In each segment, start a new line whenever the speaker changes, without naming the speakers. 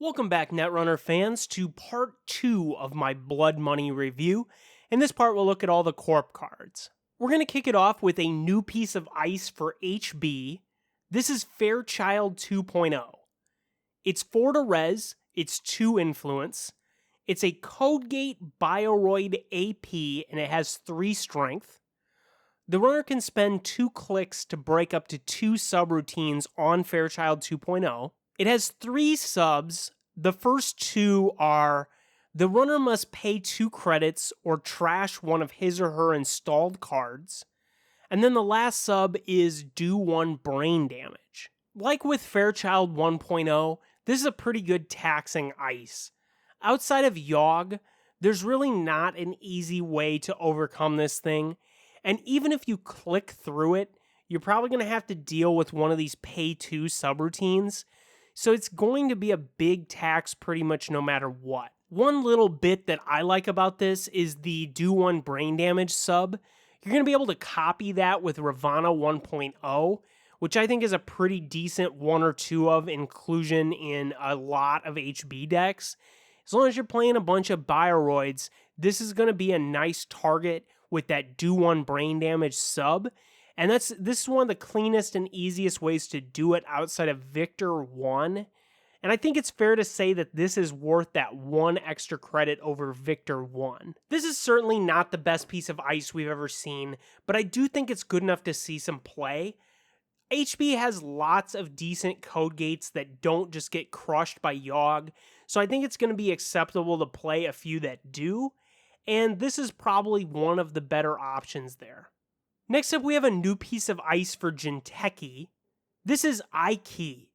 Welcome back, Netrunner fans, to part 2 of my Blood Money review. In this part, we'll look at all the Corp cards. We're going to kick it off with a new piece of ice for HB. This is Fairchild 2.0. It's 4 to res, it's 2 influence, it's a Code Gate Bioroid AP, and it has 3 strength. The runner can spend 2 clicks to break up to 2 subroutines on Fairchild 2.0. It has 3 subs. The first 2 are the runner must pay 2 credits or trash one of his or her installed cards. And then the last sub is do 1 brain damage. Like with Fairchild 1.0, this is a pretty good taxing ice. Outside of Yogg, there's really not an easy way to overcome this thing. And even if you click through it, you're probably going to have to deal with one of these pay 2 subroutines. So it's going to be a big tax pretty much no matter what. One little bit that I like about this is the do 1 brain damage sub. You're going to be able to copy that with Ravana 1.0, which I think is a pretty decent 1 or 2 of inclusion in a lot of HB decks. As long as you're playing a bunch of Bioroids, this is going to be a nice target with that do 1 brain damage sub. And this is one of the cleanest and easiest ways to do it outside of Victor 1. And I think it's fair to say that this is worth that 1 extra credit over Victor 1. This is certainly not the best piece of ice we've ever seen, but I do think it's good enough to see some play. HB has lots of decent code gates that don't just get crushed by Yogg, so I think it's going to be acceptable to play a few that do, and this is probably one of the better options there. Next up, we have a new piece of ice for Jinteki. This is Ikey.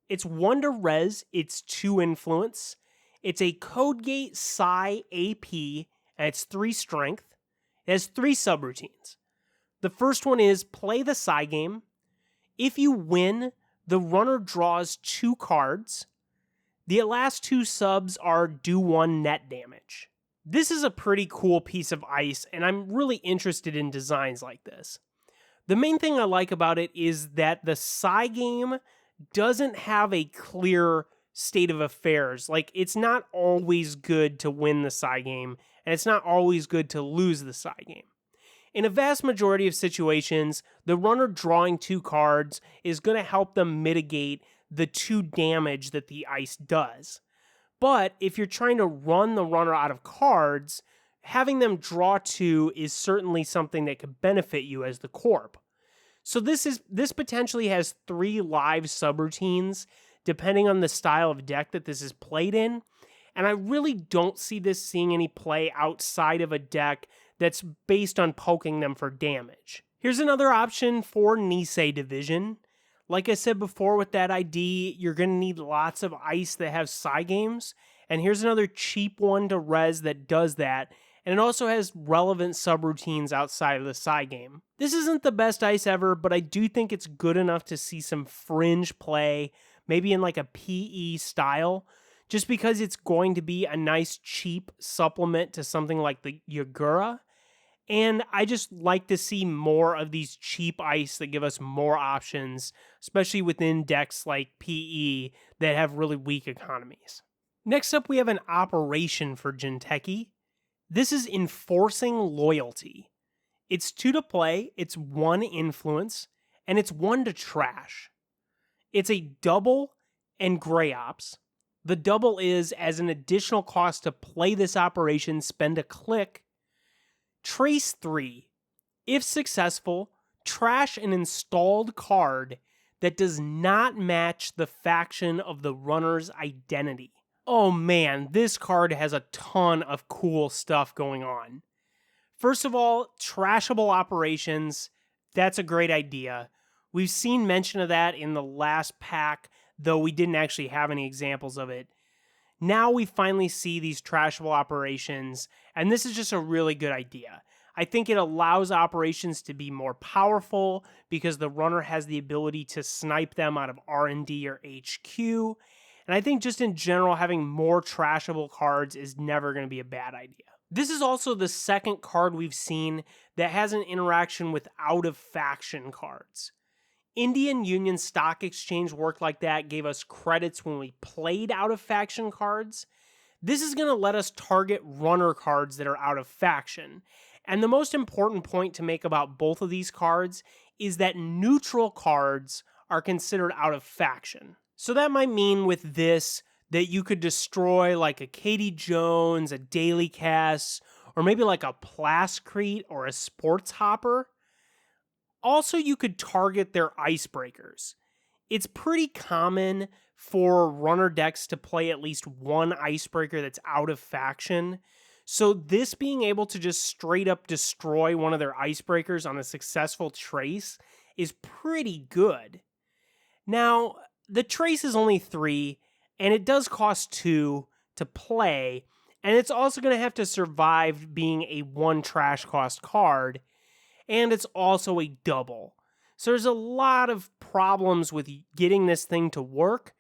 It's 1 to res, it's 2 influence. It's a Code Gate Psi AP, and it's 3 strength. It has 3 subroutines. The first one is play the Psi game. If you win, the runner draws 2 cards. The last 2 subs are do 1 net damage. This is a pretty cool piece of ice, and I'm really interested in designs like this. The main thing I like about it is that the Psi game doesn't have a clear state of affairs. Like, it's not always good to win the Psi game, and it's not always good to lose the Psi game. In a vast majority of situations, the runner drawing 2 cards is going to help them mitigate the 2 damage that the ice does. But if you're trying to run the runner out of cards, having them draw 2 is certainly something that could benefit you as the Corp. So this potentially has 3 live subroutines, depending on the style of deck that this is played in. And I really don't see this seeing any play outside of a deck that's based on poking them for damage. Here's another option for Nisei Division. Like I said before with that ID, you're going to need lots of ice that have Psi games. And here's another cheap one to res that does that. And it also has relevant subroutines outside of the Psi game. This isn't the best ice ever, but I do think it's good enough to see some fringe play, maybe in like a PE style, just because it's going to be a nice cheap supplement to something like the Yagura. And I just like to see more of these cheap ice that give us more options, especially within decks like PE that have really weak economies. Next up, we have an operation for Jinteki. This is Enforcing Loyalty. It's 2 to play, it's 1 influence, and it's 1 to trash. It's a double and gray ops. The double is, as an additional cost to play this operation, spend a click. Trace 3. If successful, trash an installed card that does not match the faction of the runner's identity. Oh man, this card has a ton of cool stuff going on. First of all, trashable operations. That's a great idea. We've seen mention of that in the last pack, though we didn't actually have any examples of it. Now we finally see these trashable operations, and this is just a really good idea. I think it allows operations to be more powerful because the runner has the ability to snipe them out of R&D or HQ. And I think just in general, having more trashable cards is never going to be a bad idea. This is also the second card we've seen that has an interaction with out-of-faction cards. Indian Union Stock Exchange worked like that, gave us credits when we played out of faction cards. This is going to let us target runner cards that are out of faction. And the most important point to make about both of these cards is that neutral cards are considered out of faction. So that might mean with this that you could destroy like a Katie Jones, a Daily Cast, or maybe like a Plascrete or a Sports Hopper. Also, you could target their icebreakers. It's pretty common for runner decks to play at least one icebreaker that's out of faction. So this being able to just straight up destroy one of their icebreakers on a successful trace is pretty good. Now, the trace is only 3, and it does cost 2 to play, and it's also going to have to survive being a 1 trash cost card, and it's also a double. So there's a lot of problems with getting this thing to work,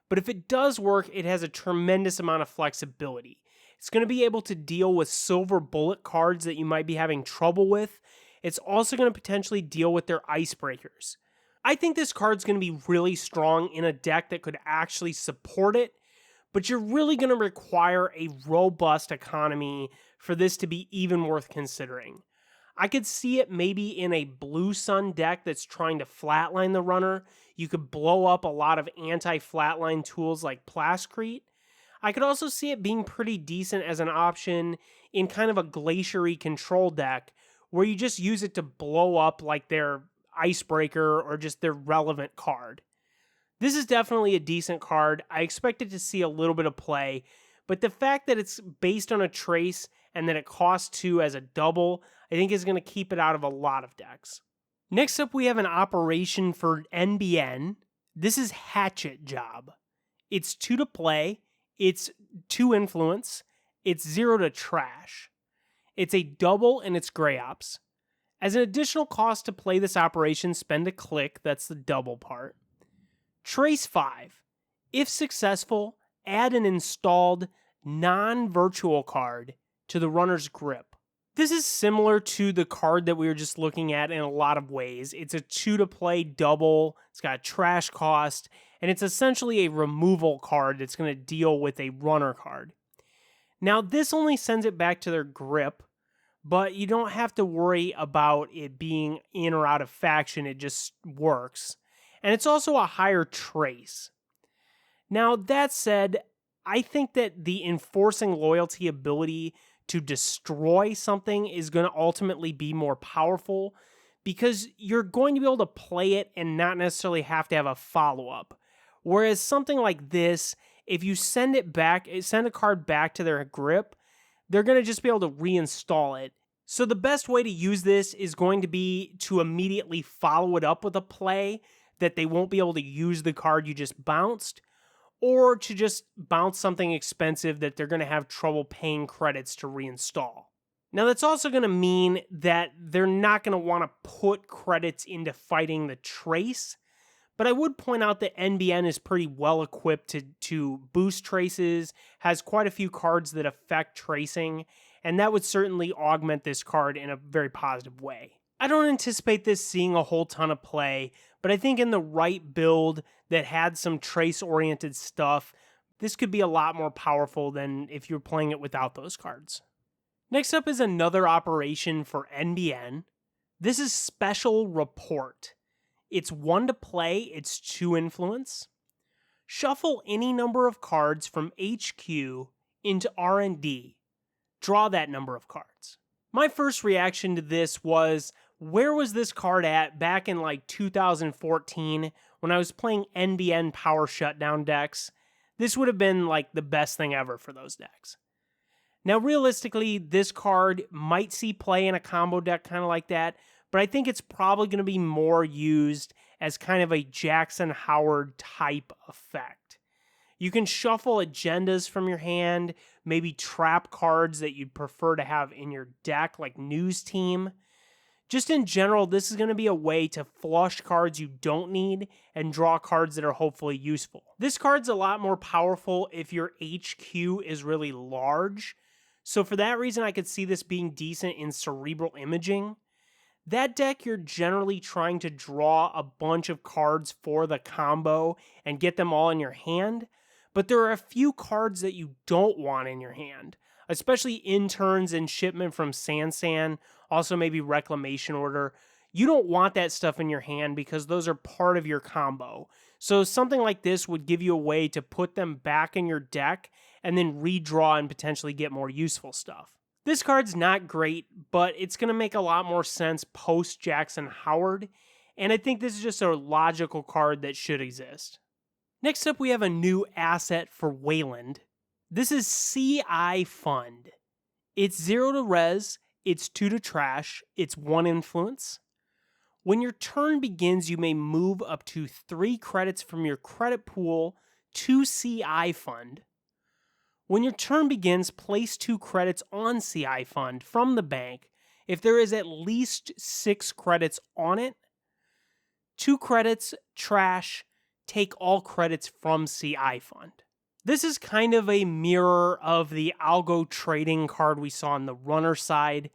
but if it does work, it has a tremendous amount of flexibility. It's going to be able to deal with silver bullet cards that you might be having trouble with. It's also going to potentially deal with their icebreakers. I think this card's going to be really strong in a deck that could actually support it, but you're really going to require a robust economy for this to be even worth considering. I could see it maybe in a Blue Sun deck that's trying to flatline the runner. You could blow up a lot of anti-flatline tools like Plascrete. I could also see it being pretty decent as an option in kind of a glaciary control deck where you just use it to blow up like their icebreaker or just their relevant card. This is definitely a decent card. I expected to see a little bit of play, but the fact that it's based on a trace and that it costs 2 as a double, I think is going to keep it out of a lot of decks. Next up, we have an operation for NBN. This is Hatchet Job. It's 2 to play, it's 2 influence, it's 0 to trash. It's a double and it's Grey Ops. As an additional cost to play this operation, spend a click, that's the double part. Trace 5. If successful, add an installed non-virtual card to the runner's grip. This is similar to the card that we were just looking at in a lot of ways. It's a 2 to play double, it's got a trash cost, and it's essentially a removal card that's going to deal with a runner card. Now, this only sends it back to their grip, but you don't have to worry about it being in or out of faction, it just works. And it's also a higher trace. Now, that said, I think that the enforcing loyalty ability to destroy something is going to ultimately be more powerful because you're going to be able to play it and not necessarily have to have a follow-up. Whereas something like this, if you send a card back to their grip, they're going to just be able to reinstall it. So the best way to use this is going to be to immediately follow it up with a play that they won't be able to use the card you just bounced, or to just bounce something expensive that they're going to have trouble paying credits to reinstall. Now that's also going to mean that they're not going to want to put credits into fighting the trace, but I would point out that NBN is pretty well equipped to boost traces, has quite a few cards that affect tracing, and that would certainly augment this card in a very positive way. I don't anticipate this seeing a whole ton of play, but I think in the right build that had some trace-oriented stuff, this could be a lot more powerful than if you're playing it without those cards. Next up is another operation for NBN. This is Special Report. It's 1 to play, it's 2 influence. Shuffle any number of cards from HQ into R&D. Draw that number of cards. My first reaction to this was, where was this card at back in like 2014 when I was playing NBN power shutdown decks? This would have been like the best thing ever for those decks. Now realistically, this card might see play in a combo deck kind of like that, but I think it's probably going to be more used as kind of a Jackson Howard type effect. You can shuffle agendas from your hand, maybe trap cards that you'd prefer to have in your deck, like News Team. Just in general, this is going to be a way to flush cards you don't need and draw cards that are hopefully useful. This card's a lot more powerful if your HQ is really large. So for that reason, I could see this being decent in cerebral imaging. That deck, you're generally trying to draw a bunch of cards for the combo and get them all in your hand, but there are a few cards that you don't want in your hand, especially interns and shipment from Sansan, also maybe Reclamation Order. You don't want that stuff in your hand because those are part of your combo. So something like this would give you a way to put them back in your deck and then redraw and potentially get more useful stuff. This card's not great, but it's going to make a lot more sense post Jackson Howard, and I think this is just a logical card that should exist. Next up, we have a new asset for Wayland. This is CI Fund. It's 0 to res, it's 2 to trash, it's 1 influence. When your turn begins, you may move up to 3 credits from your credit pool to CI Fund. When your turn begins, place 2 credits on CI Fund from the bank. If there is at least 6 credits on it, 2 credits, trash, take all credits from CI Fund. This is kind of a mirror of the algo trading card we saw on the runner side.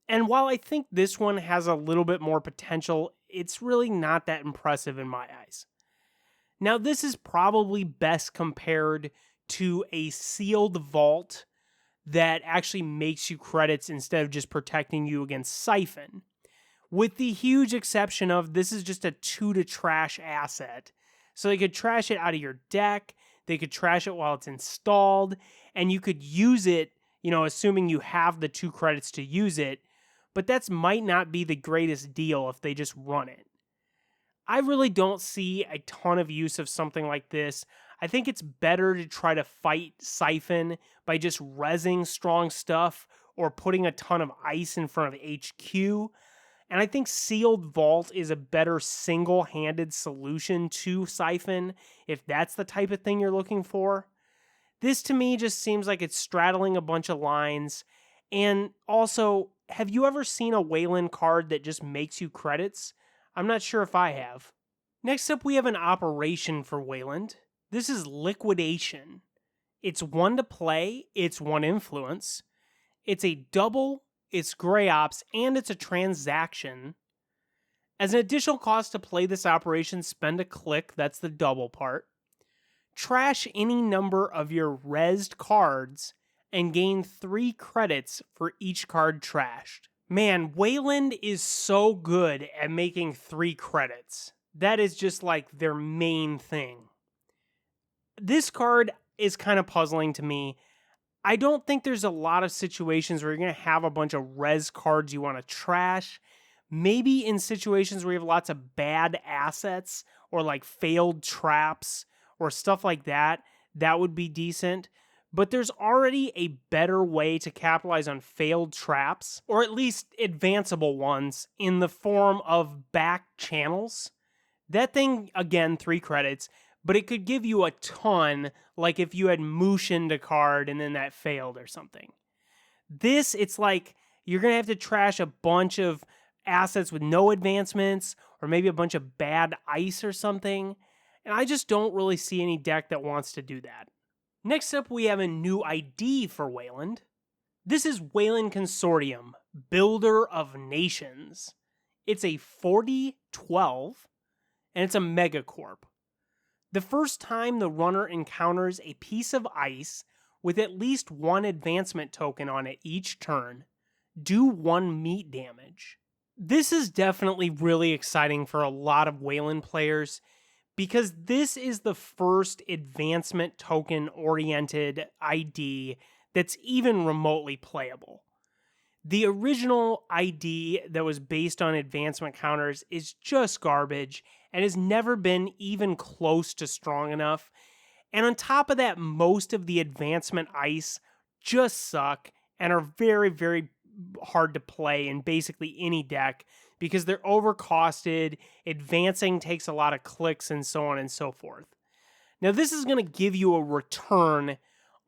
And while I think this one has a little bit more potential, it's really not that impressive in my eyes. Now, this is probably best compared to a sealed vault that actually makes you credits instead of just protecting you against Siphon. With the huge exception of this is just a 2 to trash asset. So they could trash it out of your deck, they could trash it while it's installed, and you could use it, assuming you have the 2 credits to use it, but that might not be the greatest deal if they just run it. I really don't see a ton of use of something like this. I think it's better to try to fight Siphon by just rezzing strong stuff or putting a ton of ice in front of HQ. And I think Sealed Vault is a better single-handed solution to Siphon if that's the type of thing you're looking for. This to me just seems like it's straddling a bunch of lines. And also, have you ever seen a Wayland card that just makes you credits? I'm not sure if I have. Next up, we have an operation for Wayland. This is Liquidation. It's 1 to play, it's 1 influence. It's a double, it's gray ops, and it's a transaction. As an additional cost to play this operation, spend a click, that's the double part. Trash any number of your rezzed cards and gain 3 credits for each card trashed. Man, Wayland is so good at making 3 credits. That is just like their main thing. This card is kind of puzzling to me. I don't think there's a lot of situations where you're going to have a bunch of res cards you want to trash. Maybe in situations where you have lots of bad assets or like failed traps or stuff like that, that would be decent. But there's already a better way to capitalize on failed traps, or at least advanceable ones, in the form of back channels. That thing, again, 3 credits, but it could give you a ton, like if you had motioned a card and then that failed or something. This, it's like you're going to have to trash a bunch of assets with no advancements, or maybe a bunch of bad ice or something, and I just don't really see any deck that wants to do that. Next up, we have a new ID for Wayland. This is Wayland Consortium, Builder of Nations. It's a 40-12, and it's a Mega Corp. The first time the runner encounters a piece of ice with at least 1 advancement token on it each turn, do 1 meat damage. This is definitely really exciting for a lot of Wayland players, because this is the first advancement token oriented ID that's even remotely playable. The original ID that was based on advancement counters is just garbage and has never been even close to strong enough. And on top of that, most of the advancement ice just suck and are very, very hard to play in basically any deck because they're overcosted, advancing takes a lot of clicks, and so on and so forth. Now, this is going to give you a return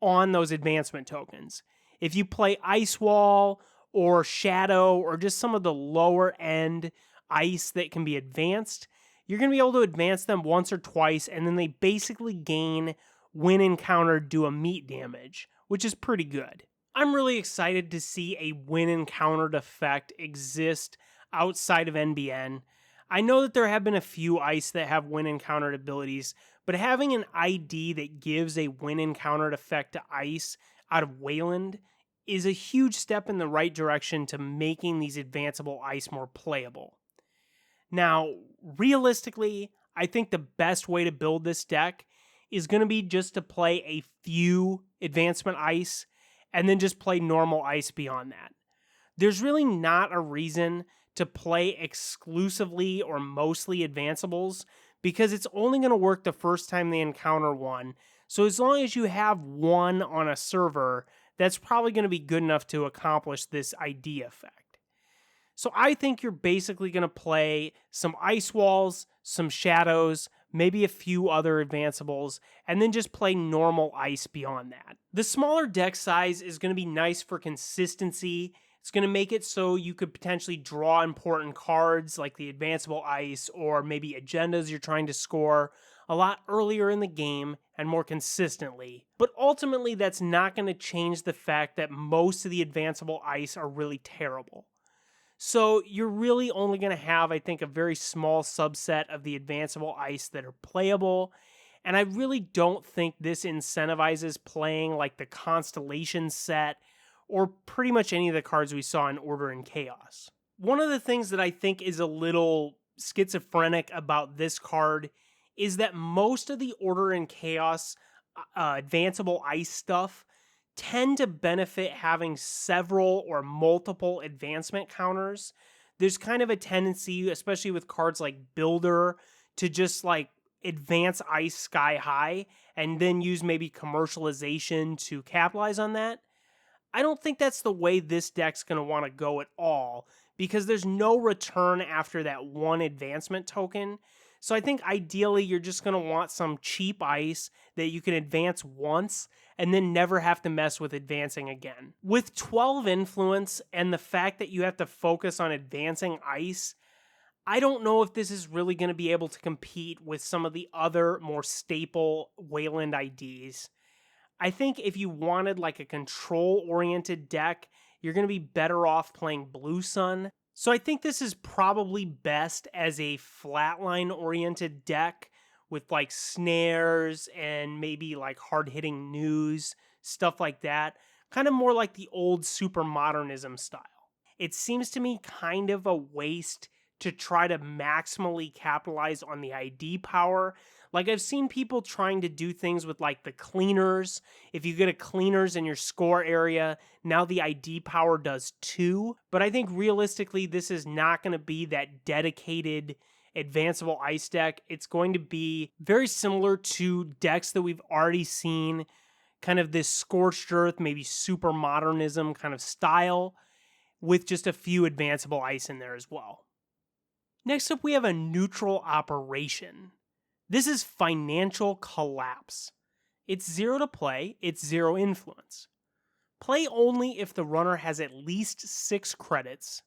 on those advancement tokens. If you play Ice Wall or Shadow or just some of the lower end ice that can be advanced, you're going to be able to advance them once or twice, and then they basically gain, when encountered, do a meat damage, which is pretty good. I'm really excited to see a when encountered effect exist outside of NBN. I know that there have been a few ice that have when encountered abilities, but having an ID that gives a when encountered effect to ice out of Wayland is a huge step in the right direction to making these advanceable ice more playable. Now, realistically, I think the best way to build this deck is going to be just to play a few advancement ice and then just play normal ice beyond that. There's really not a reason to play exclusively or mostly advanceables because it's only going to work the first time they encounter one. So as long as you have one on a server, that's probably going to be good enough to accomplish this ID effect. So I think you're basically going to play some ice walls, some shadows, maybe a few other advanceables, and then just play normal ice beyond that. The smaller deck size is going to be nice for consistency. It's going to make it so you could potentially draw important cards like the advanceable ice or maybe agendas you're trying to score a lot earlier in the game and more consistently. But ultimately, that's not going to change the fact that most of the advanceable ice are really terrible. So you're really only going to have, I think, a very small subset of the advanceable ice that are playable. And I really don't think this incentivizes playing like the Constellation set or pretty much any of the cards we saw in Order and Chaos. One of the things that I think is a little schizophrenic about this card is that most of the Order and Chaos advanceable ice stuff tend to benefit having several or multiple advancement counters. There's kind of a tendency, especially with cards like Builder, to just like advance ice sky high and then use maybe commercialization to capitalize on that. I don't think that's the way this deck's going to want to go at all because there's no return after that one advancement token. So I think ideally you're just going to want some cheap ice that you can advance once and then never have to mess with advancing again. With 12 influence and the fact that you have to focus on advancing ice, I don't know if this is really going to be able to compete with some of the other more staple Wayland IDs. I think if you wanted like a control-oriented deck, you're going to be better off playing Blue Sun. So I think this is probably best as a flatline-oriented deck with like snares and maybe like hard-hitting news, stuff like that. Kind of more like the old super modernism style. It seems to me kind of a waste to try to maximally capitalize on the ID power. Like I've seen people trying to do things with like the cleaners. If you get a cleaners in your score area, now the ID power does 2. But I think realistically, this is not going to be that dedicated advanceable ice deck. It's going to be very similar to decks that we've already seen, kind of this scorched earth, maybe super modernism kind of style, with just a few advanceable ice in there as well. Next up, we have a neutral operation. This is Financial Collapse. It's 0 to play, it's 0 influence. Play only if the runner has at least 6 credits.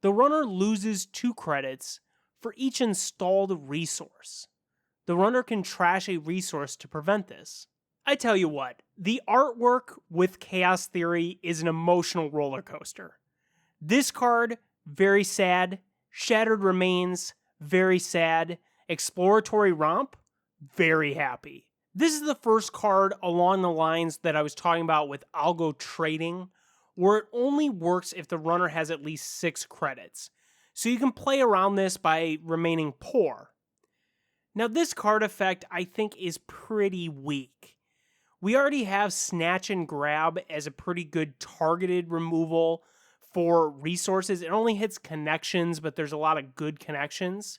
The runner loses 2 credits for each installed resource. The runner can trash a resource to prevent this. I tell you what, the artwork with Chaos Theory is an emotional roller coaster. This card, very sad. Shattered Remains, very sad. Exploratory Romp, very happy. This is the first card along the lines that I was talking about with Algo Trading, where it only works if the runner has at least 6 credits. So you can play around this by remaining poor. Now this card effect I think is pretty weak. We already have Snatch and Grab as a pretty good targeted removal for resources. It only hits connections, but there's a lot of good connections.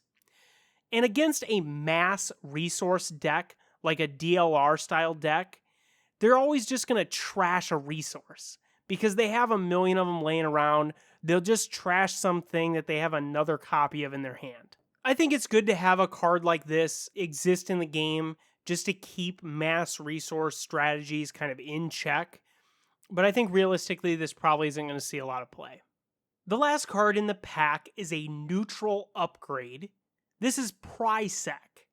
And against a mass resource deck, like a DLR style deck, they're always just going to trash a resource because they have a million of them laying around. They'll just trash something that they have another copy of in their hand. I think it's good to have a card like this exist in the game just to keep mass resource strategies kind of in check. But I think realistically, this probably isn't going to see a lot of play. The last card in the pack is a neutral upgrade. This is Prysec.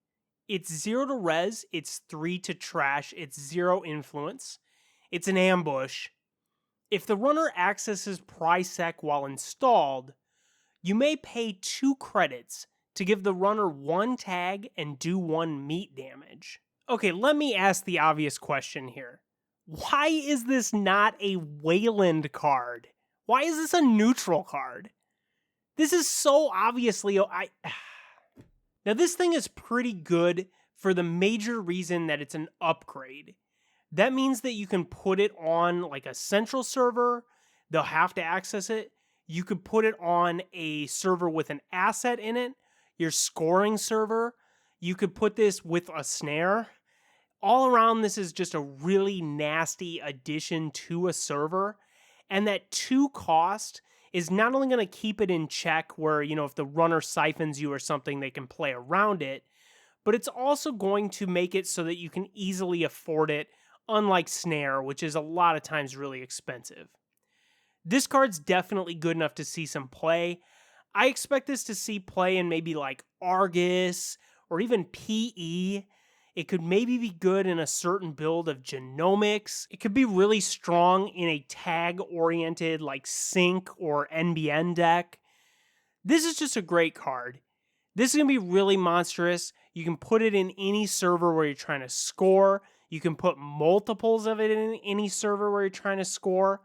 It's 0 to res, it's 3 to trash, it's 0 influence. It's an ambush. If the runner accesses Prysec while installed, You may pay 2 credits to give the runner 1 tag and do 1 meat damage. Okay, let me ask the obvious question here. Why is this not a Wayland card? Why is this a neutral card? This is so obviously... Now, this thing is pretty good for the major reason that it's an upgrade. That means that you can put it on like a central server. They'll have to access it. You could put it on a server with an asset in it, your scoring server. You could put this with a snare. All around, this is just a really nasty addition to a server. And that 2 cost is not only going to keep it in check where, if the runner siphons you or something, they can play around it, but it's also going to make it so that you can easily afford it, unlike Snare, which is a lot of times really expensive. This card's definitely good enough to see some play. I expect this to see play in maybe like Argus or even PE. It could maybe be good in a certain build of Genomics. It could be really strong in a tag-oriented like Sync or NBN deck. This is just a great card. This is going to be really monstrous. You can put it in any server where you're trying to score. You can put multiples of it in any server where you're trying to score.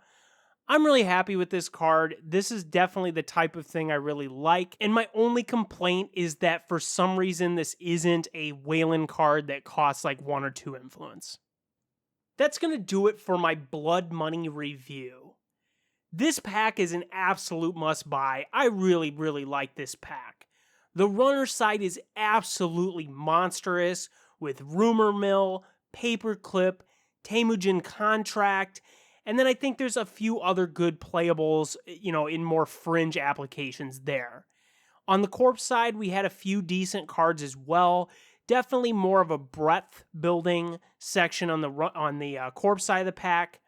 I'm really happy with this card. This is definitely the type of thing I really like. And my only complaint is that for some reason, this isn't a Wayland card that costs like 1 or 2 influence. That's going to do it for my Blood Money review. This pack is an absolute must-buy. I really, really like this pack. The runner side is absolutely monstrous with Rumor Mill, Paperclip, Temujin Contract, and then I think there's a few other good playables, in more fringe applications there. On the Corp side, we had a few decent cards as well. Definitely more of a breadth building section on the Corp side of the pack.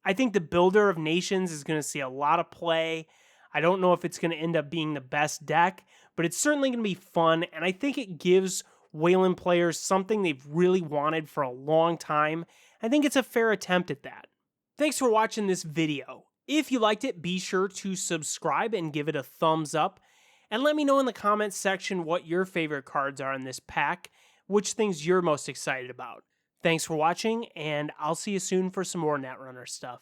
I think the Builder of Nations is going to see a lot of play. I don't know if it's going to end up being the best deck, but it's certainly going to be fun, and I think it gives Wayland players something they've really wanted for a long time. I think it's a fair attempt at that. Thanks for watching this video. If you liked it, be sure to subscribe and give it a thumbs up. And let me know in the comments section what your favorite cards are in this pack, which things you're most excited about. Thanks for watching, and I'll see you soon for some more Netrunner stuff.